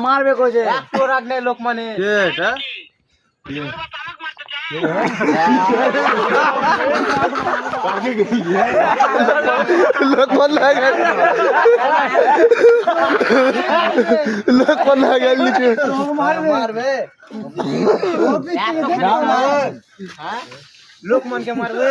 মারবে কইছে লোক মানে লোকমান লাগা নিচে মারবে লোকমানকে মারবে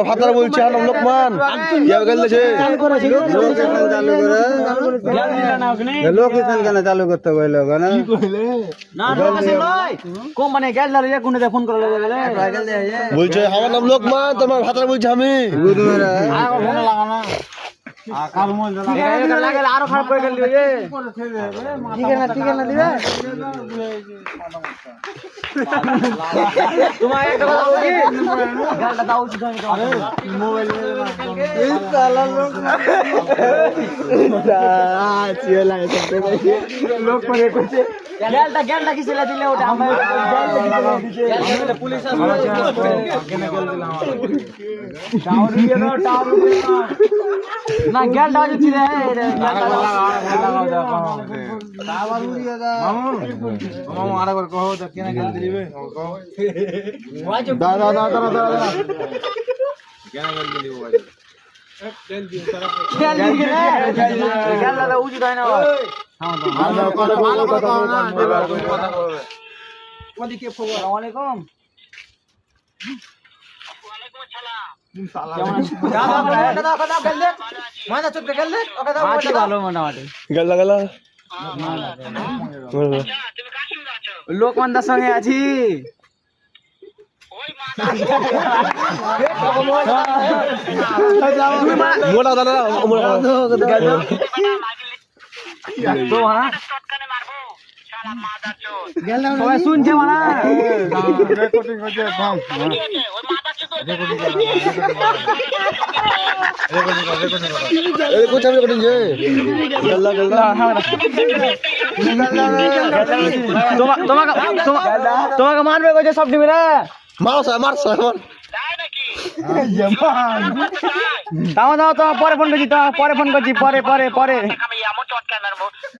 ফাতার বলছে লোকমান লোকেশন কেন চালু করতে কইলো কোম্পানি গেল ফোন করে বলছে আমার নাম লোকমান তোমার ভাতার বলছি আমি আরো খারাপ করে গেল ঠিক আছে দিবে তোমার একটা কথা বলি গালটা দাও উচিত মোবাইল লোক করে কইছে গেলটা কি ছেলে দিলে ওটা আমরা পুলিশ আসবে কেন গেল দিলাম টাওয়ার দিয়ে দাও টাওয়ার দিয়ে না গেলটা যদি রে টাওয়ার দিয়ে দাও মামু আরেকবার কহো তো কেন গেল দিবে কহো দাও কেন গেল দিলি বাবা লোকমান দার সঙ্গে আছি মোটা দানা সবাই শুনছে মানা তোমাকে মারবে কইছে সব দিবে না মারছ দাও তোমার পরে ফোন করছি পরে